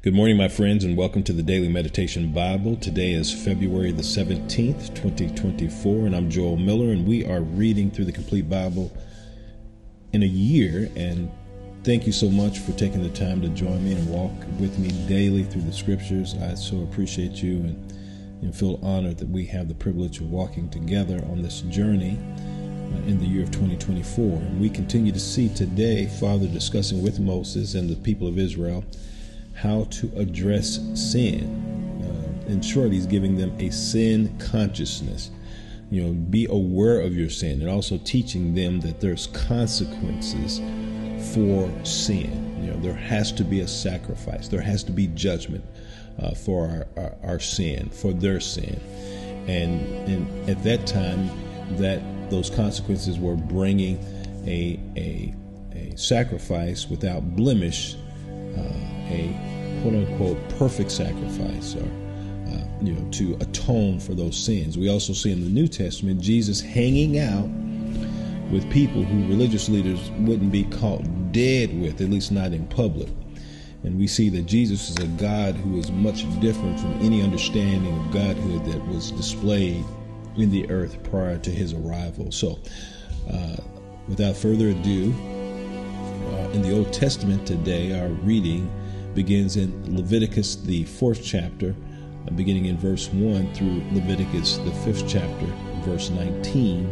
Good morning, my friends, and welcome to the Daily Meditation Bible. Today is February the 17th, 2024, and I'm Joel Miller, and we are reading through the complete Bible in a year. And thank you so much for taking the time to join me and walk with me daily through the scriptures. I so appreciate you and feel honored that we have the privilege of walking together on this journey in the year of 2024. And we continue to see today Father discussing with Moses and the people of Israel how to address sin. In short, he's giving them a sin consciousness. Be aware of your sin, and also teaching them that there's consequences for sin. There has to be a sacrifice. There has to be judgment for our sin, for their sin. And at that time, that those consequences were bringing a sacrifice without blemish, a quote-unquote perfect sacrifice, or to atone for those sins. We also see in the New Testament Jesus hanging out with people who religious leaders wouldn't be caught dead with, at least not in public. And we see that Jesus is a God who is much different from any understanding of Godhood that was displayed in the earth prior to his arrival. So without further ado, in the Old Testament today, our reading begins in Leviticus, the 4th chapter, beginning in verse 1 through Leviticus, the 5th chapter, verse 19.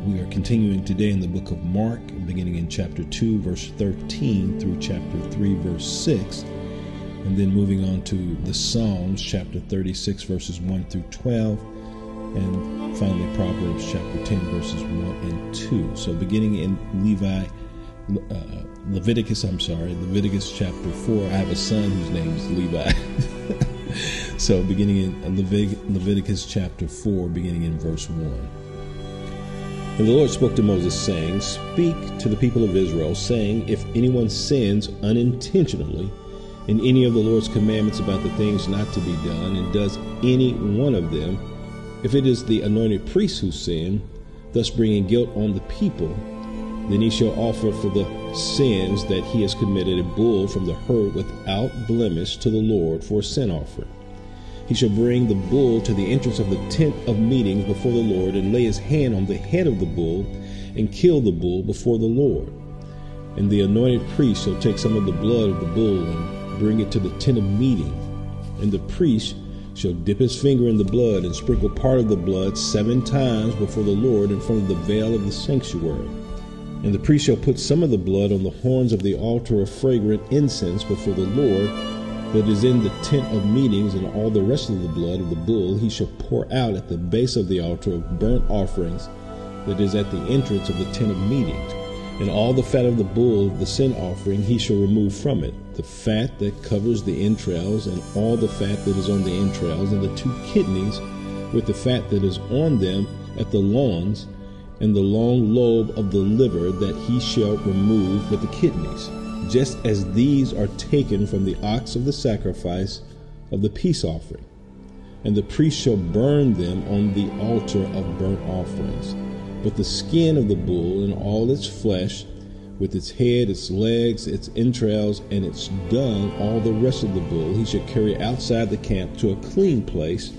We are continuing today in the book of Mark, beginning in chapter 2, verse 13 through chapter 3, verse 6, and then moving on to the Psalms, chapter 36, verses 1 through 12, and finally Proverbs, chapter 10, verses 1 and 2. So beginning in Leviticus chapter 4. I have a son whose name is Levi. So beginning in Leviticus chapter 4, beginning in verse 1. And the Lord spoke to Moses, saying, "Speak to the people of Israel, saying, if anyone sins unintentionally in any of the Lord's commandments about the things not to be done, and does any one of them, if it is the anointed priest who sinned, thus bringing guilt on the people, then he shall offer for the sins that he has committed a bull from the herd without blemish to the Lord for a sin offering. He shall bring the bull to the entrance of the tent of meetings before the Lord, and lay his hand on the head of the bull, and kill the bull before the Lord. And the anointed priest shall take some of the blood of the bull, and bring it to the tent of meeting. And the priest shall dip his finger in the blood, and sprinkle part of the blood 7 times before the Lord in front of the veil of the sanctuary. And the priest shall put some of the blood on the horns of the altar of fragrant incense before the Lord that is in the tent of meetings, and all the rest of the blood of the bull he shall pour out at the base of the altar of burnt offerings that is at the entrance of the tent of meetings. And all the fat of the bull of the sin offering he shall remove from it, the fat that covers the entrails, and all the fat that is on the entrails, and the 2 kidneys with the fat that is on them at the loins, and the long lobe of the liver that he shall remove with the kidneys, just as these are taken from the ox of the sacrifice of the peace offering. And the priest shall burn them on the altar of burnt offerings. But the skin of the bull and all its flesh, with its head, its legs, its entrails, and its dung, all the rest of the bull, he shall carry outside the camp to a clean place,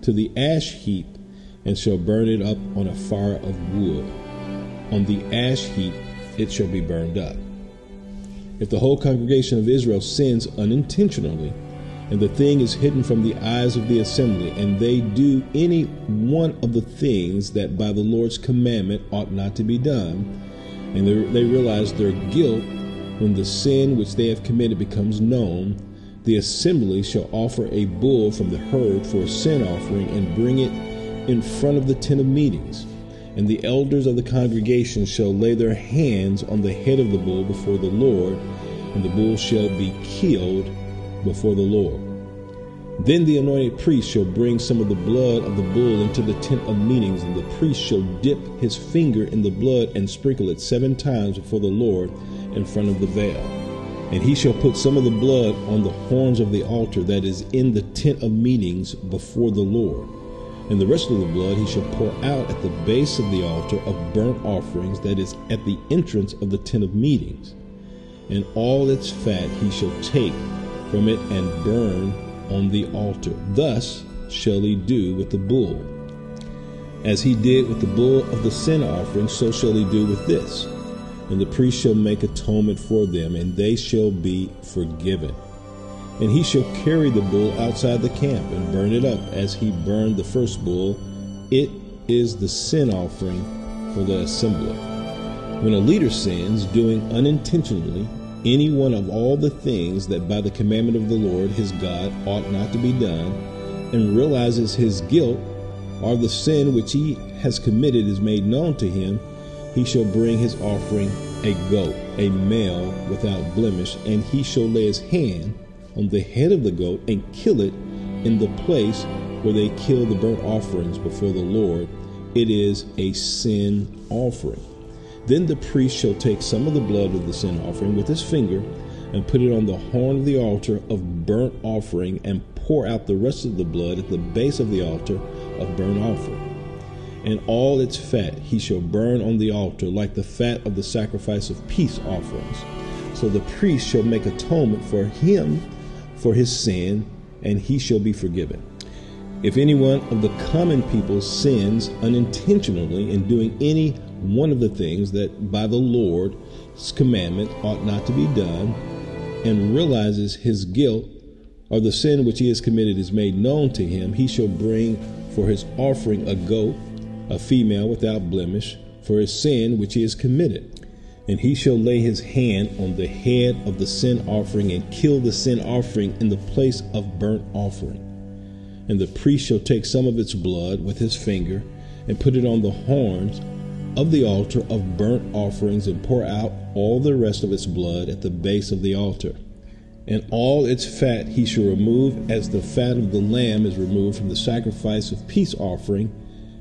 to the ash heap, and shall burn it up on a fire of wood. On the ash heap it shall be burned up. If the whole congregation of Israel sins unintentionally, and the thing is hidden from the eyes of the assembly, and they do any one of the things that by the Lord's commandment ought not to be done, and they realize their guilt when the sin which they have committed becomes known, the assembly shall offer a bull from the herd for a sin offering, and bring it in front of the tent of meetings. And the elders of the congregation shall lay their hands on the head of the bull before the Lord, and the bull shall be killed before the Lord. Then the anointed priest shall bring some of the blood of the bull into the tent of meetings, and the priest shall dip his finger in the blood and sprinkle it 7 times before the Lord in front of the veil. And he shall put some of the blood on the horns of the altar that is in the tent of meetings before the Lord. And the rest of the blood he shall pour out at the base of the altar of burnt offerings that is at the entrance of the tent of meetings. And all its fat he shall take from it and burn on the altar. Thus shall he do with the bull. As he did with the bull of the sin offering, so shall he do with this. And the priest shall make atonement for them, and they shall be forgiven. And he shall carry the bull outside the camp and burn it up as he burned the first bull. It is the sin offering for the assembly. When a leader sins, doing unintentionally any one of all the things that by the commandment of the Lord his God ought not to be done, and realizes his guilt, or the sin which he has committed is made known to him, he shall bring his offering, a goat, a male without blemish, and he shall lay his hand on the head of the goat and kill it in the place where they kill the burnt offerings before the Lord. It is a sin offering. Then the priest shall take some of the blood of the sin offering with his finger and put it on the horn of the altar of burnt offering and pour out the rest of the blood at the base of the altar of burnt offering. And all its fat he shall burn on the altar like the fat of the sacrifice of peace offerings. So the priest shall make atonement for him for his sin, and he shall be forgiven. If anyone of the common people sins unintentionally in doing any one of the things that by the Lord's commandment ought not to be done, and realizes his guilt, or the sin which he has committed is made known to him, he shall bring for his offering a goat, a female without blemish, for his sin which he has committed. And he shall lay his hand on the head of the sin offering and kill the sin offering in the place of burnt offering. And the priest shall take some of its blood with his finger and put it on the horns of the altar of burnt offerings and pour out all the rest of its blood at the base of the altar. And all its fat he shall remove as the fat of the lamb is removed from the sacrifice of peace offering,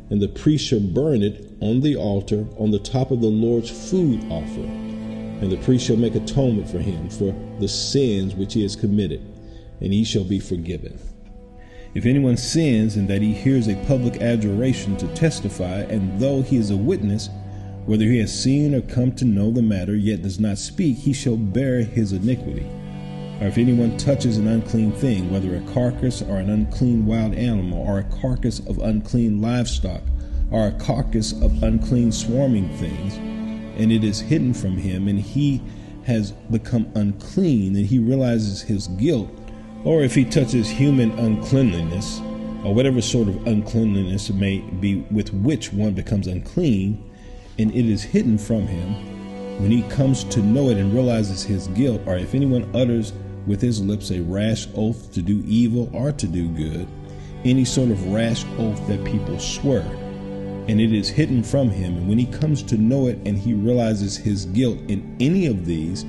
and the priest shall burn it on the altar on the top of the Lord's food offering. And the priest shall make atonement for him for the sins which he has committed, and he shall be forgiven. If anyone sins in that he hears a public adjuration to testify, and though he is a witness, whether he has seen or come to know the matter, yet does not speak, he shall bear his iniquity. Or if anyone touches an unclean thing, whether a carcass or an unclean wild animal, or a carcass of unclean livestock, or a carcass of unclean swarming things, and it is hidden from him, and he has become unclean, and he realizes his guilt, or if he touches human uncleanliness, or whatever sort of uncleanliness it may be with which one becomes unclean, and it is hidden from him, when he comes to know it and realizes his guilt, or if anyone utters with his lips a rash oath to do evil or to do good, any sort of rash oath that people swear, and it is hidden from him, and when he comes to know it and he realizes his guilt in any of these,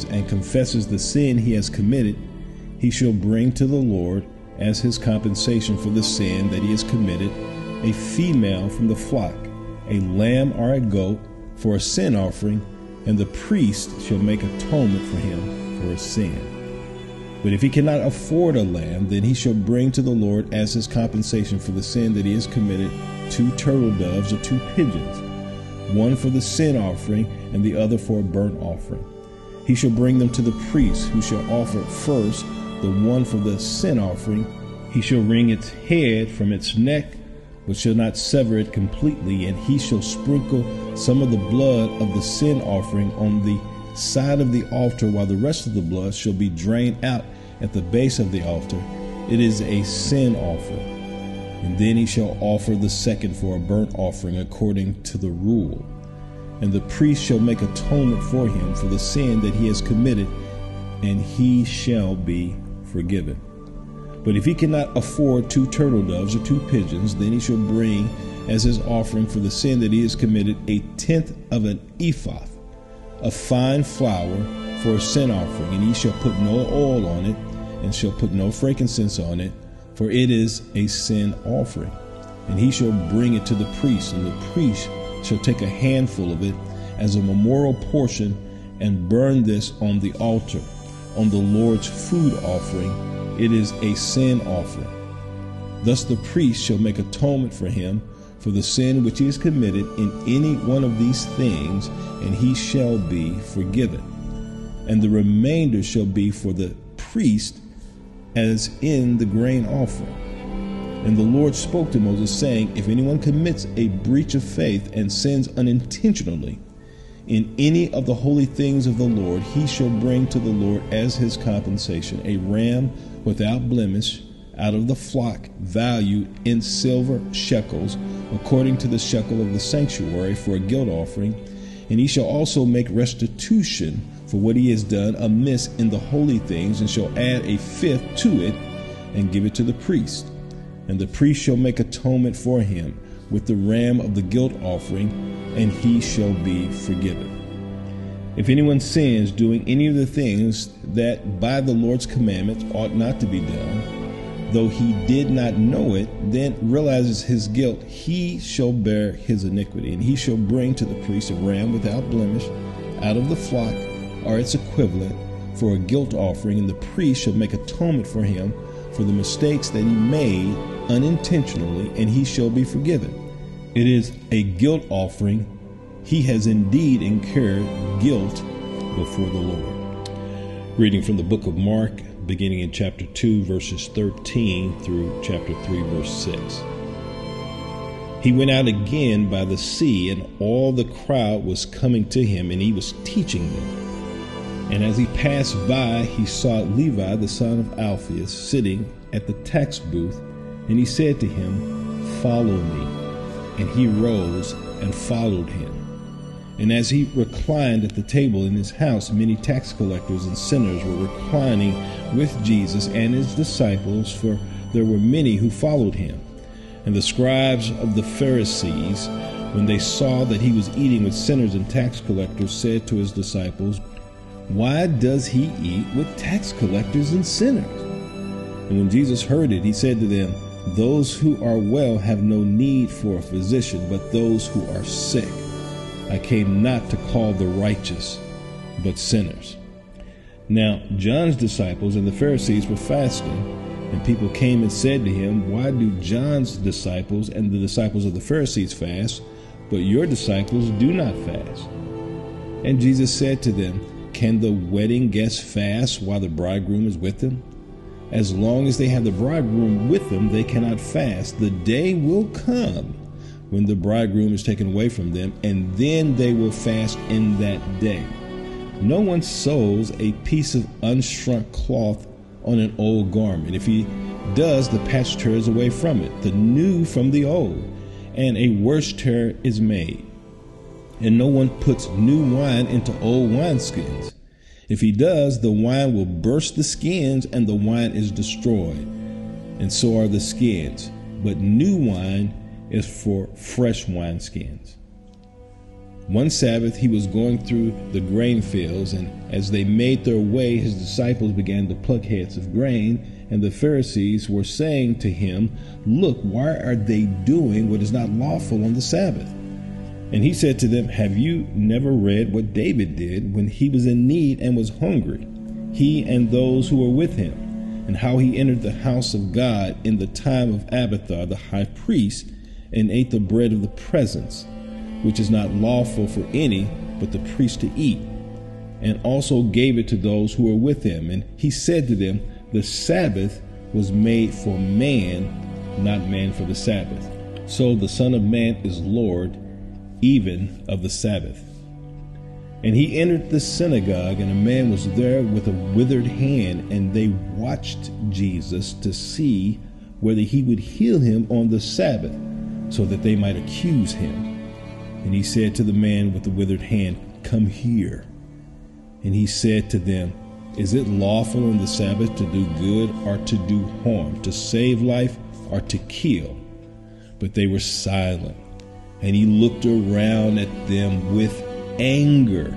and confesses the sin he has committed, he shall bring to the Lord as his compensation for the sin that he has committed a female from the flock, a lamb or a goat for a sin offering, and the priest shall make atonement for him for his sin. But if he cannot afford a lamb, then he shall bring to the Lord as his compensation for the sin that he has committed 2 turtle doves or 2 pigeons, one for the sin offering and the other for a burnt offering. He shall bring them to the priest, who shall offer first the one for the sin offering. He shall wring its head from its neck, but shall not sever it completely, and he shall sprinkle some of the blood of the sin offering on the side of the altar, while the rest of the blood shall be drained out at the base of the altar. It is a sin offering. And then he shall offer the second for a burnt offering according to the rule. And the priest shall make atonement for him for the sin that he has committed, and he shall be forgiven. But if he cannot afford 2 turtle doves or 2 pigeons, then he shall bring as his offering for the sin that he has committed 1/10 of an ephah of fine flour for a sin offering, and he shall put no oil on it, and shall put no frankincense on it, for it is a sin offering. And he shall bring it to the priest, and the priest shall take a handful of it as a memorial portion, and burn this on the altar, on the Lord's food offering. It is a sin offering. Thus the priest shall make atonement for him for the sin which he has committed in any one of these things, and he shall be forgiven. and the remainder shall be for the priest, as in the grain offering. And the Lord spoke to Moses, saying, if anyone commits a breach of faith and sins unintentionally in any of the holy things of the Lord, he shall bring to the Lord as his compensation a ram without blemish out of the flock, valued in silver shekels, according to the shekel of the sanctuary, for a guilt offering. And he shall also make restitution for what he has done amiss in the holy things, and shall add a fifth to it, and give it to the priest. And the priest shall make atonement for him with the ram of the guilt offering, and he shall be forgiven. If anyone sins doing any of the things that by the Lord's commandments ought not to be done, though he did not know it, then realizes his guilt, he shall bear his iniquity, and he shall bring to the priest a ram without blemish out of the flock, or its equivalent, for a guilt offering, and the priest shall make atonement for him for the mistakes that he made unintentionally, and he shall be forgiven. It is a guilt offering. He has indeed incurred guilt before the Lord. Reading from the book of Mark, beginning in chapter 2, verses 13 through chapter 3, verse 6. He went out again by the sea, and all the crowd was coming to him, and he was teaching them. And as he passed by, he saw Levi, the son of Alphaeus, sitting at the tax booth, and he said to him, follow me. And he rose and followed him. And as he reclined at the table in his house, many tax collectors and sinners were reclining with Jesus and his disciples, for there were many who followed him. And the scribes of the Pharisees, when they saw that he was eating with sinners and tax collectors, said to his disciples, why does he eat with tax collectors and sinners? And when Jesus heard it, he said to them, those who are well have no need for a physician, but those who are sick. I came not to call the righteous, but sinners. Now John's disciples and the Pharisees were fasting, and people came and said to him, why do John's disciples and the disciples of the Pharisees fast, but your disciples do not fast? And Jesus said to them, can the wedding guests fast while the bridegroom is with them? As long as they have the bridegroom with them, they cannot fast. The day will come when the bridegroom is taken away from them, and then they will fast in that day. No one sews a piece of unshrunk cloth on an old garment. If he does, the patch tears away from it, the new from the old, and a worse tear is made. And no one puts new wine into old wineskins. If he does, the wine will burst the skins, and the wine is destroyed, and so are the skins. But new wine is for fresh wineskins. One Sabbath he was going through the grain fields, and as they made their way, his disciples began to pluck heads of grain, and the Pharisees were saying to him, look, why are they doing what is not lawful on the Sabbath? And he said to them, have you never read what David did when he was in need and was hungry, he and those who were with him, and how he entered the house of God in the time of Abiathar the high priest, and ate the bread of the presence, which is not lawful for any but the priest to eat, and also gave it to those who were with him. And he said to them, the Sabbath was made for man, not man for the Sabbath. So the Son of Man is Lord even of the Sabbath. And he entered the synagogue, and a man was there with a withered hand, and they watched Jesus to see whether he would heal him on the Sabbath, so that they might accuse him. And he said to the man with the withered hand, come here. And he said to them, is it lawful on the Sabbath to do good or to do harm, to save life or to kill? But they were silent. And he looked around at them with anger,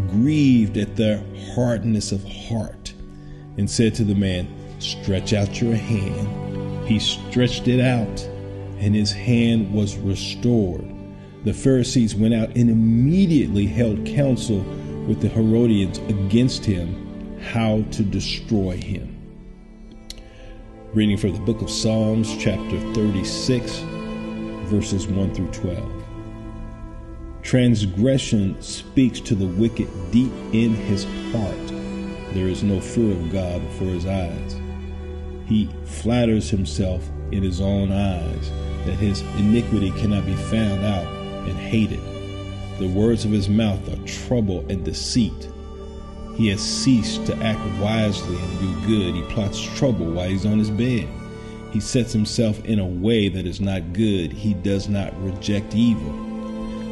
grieved at their hardness of heart, and said to the man, stretch out your hand. He stretched it out, and his hand was restored. The Pharisees went out and immediately held counsel with the Herodians against him, how to destroy him. Reading from the book of Psalms, chapter 36, verses 1 through 12. Transgression speaks to the wicked deep in his heart. There is no fear of God before his eyes. He flatters himself in his own eyes that his iniquity cannot be found out and hated. The words of his mouth are trouble and deceit. He has ceased to act wisely and do good. He plots trouble while he's on his bed. He sets himself in a way that is not good. He does not reject evil.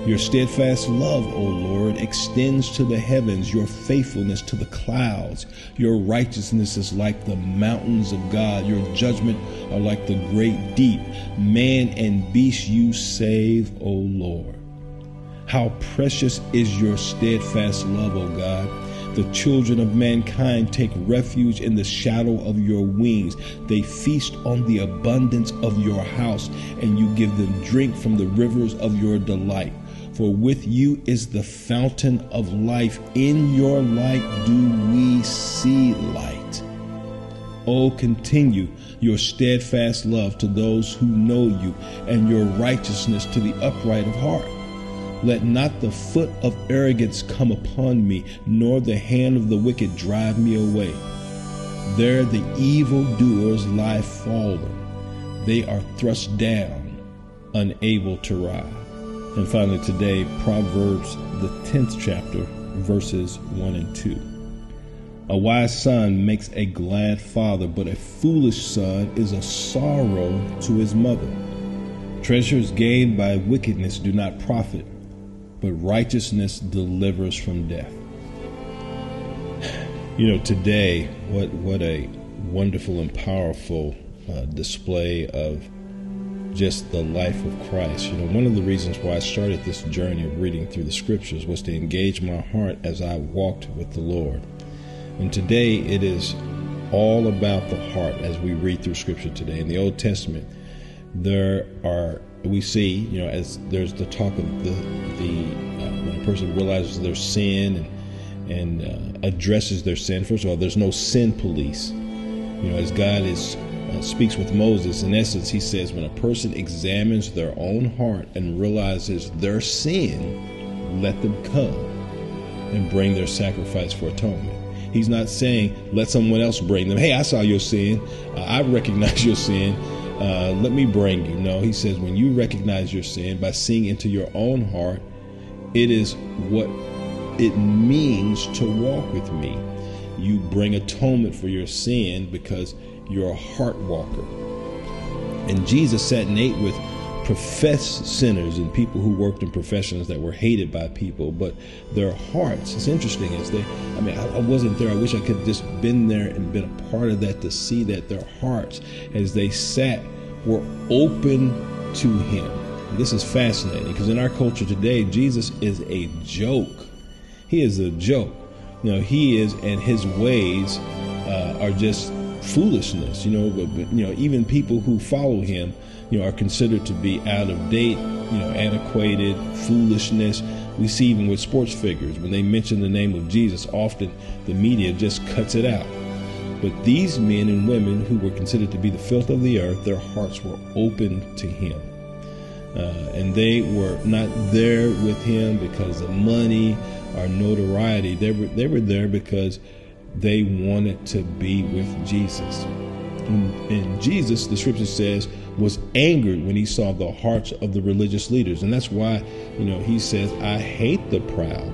Your steadfast love, O Lord, extends to the heavens, your faithfulness to the clouds. Your righteousness is like the mountains of God. Your judgment are like the great deep. Man and beast you save, O Lord. How precious is your steadfast love, O God. The children of mankind take refuge in the shadow of your wings. They feast on the abundance of your house, and you give them drink from the rivers of your delight. For with you is the fountain of life. In your light do we see light. Oh, continue your steadfast love to those who know you, and your righteousness to the upright of heart. Let not the foot of arrogance come upon me, nor the hand of the wicked drive me away. There the evildoers lie fallen. They are thrust down, unable to rise. And finally today, Proverbs, the 10th chapter, verses 1 and 2. A wise son makes a glad father, but a foolish son is a sorrow to his mother. Treasures gained by wickedness do not profit, but righteousness delivers from death. You know, today, what a wonderful and powerful display of just the life of Christ. You know, one of the reasons why I started this journey of reading through the scriptures was to engage my heart as I walked with the Lord. And today it is all about the heart as we read through scripture today. In the Old Testament, we see, you know, as there's the talk of when a person realizes their sin and addresses their sin. First of all, there's no sin police. You know, as God speaks with Moses, in essence, he says when a person examines their own heart and realizes their sin, let them come and bring their sacrifice for atonement. He's not saying let someone else bring them. Hey, I saw your sin. I recognize your sin. Let me bring you. No, he says when you recognize your sin by seeing into your own heart, it is what it means to walk with me. You bring atonement for your sin because you're a heart walker. And Jesus sat and ate with professed sinners and people who worked in professions that were hated by people, but their hearts, it's interesting, I wasn't there. I wish I could have just been there and been a part of that to see that their hearts, as they sat, were open to him. And this is fascinating because in our culture today, Jesus is a joke. He is a joke. You know, he is, and his ways are just foolishness. You know, but even people who follow him, are considered to be out of date, antiquated, foolishness. We see even with sports figures, when they mention the name of Jesus, often the media just cuts it out. But these men and women who were considered to be the filth of the earth, their hearts were open to him. And they were not there with him because of money or notoriety. They were there because they wanted to be with Jesus. And Jesus, the scripture says, was angered when he saw the hearts of the religious leaders. And that's why, he says, I hate the proud.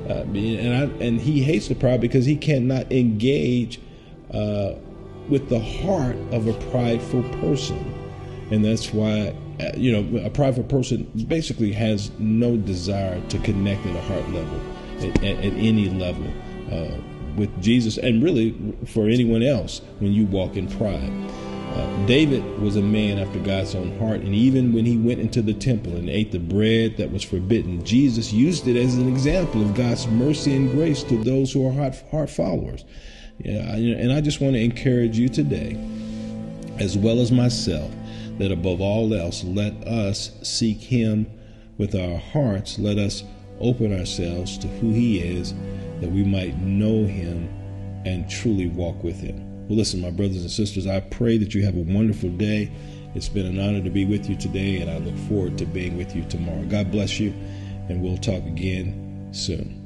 And he hates the proud because he cannot engage with the heart of a prideful person. And that's why, a prideful person basically has no desire to connect at a heart level, at any level, with Jesus, and really for anyone else when you walk in pride. David was a man after God's own heart, and even when he went into the temple and ate the bread that was forbidden, Jesus used it as an example of God's mercy and grace to those who are heart followers. And I just want to encourage you today, as well as myself, that above all else, let us seek him with our hearts. Let us open ourselves to who he is, that we might know him and truly walk with him. Well, listen, my brothers and sisters, I pray that you have a wonderful day. It's been an honor to be with you today, and I look forward to being with you tomorrow. God bless you, and we'll talk again soon.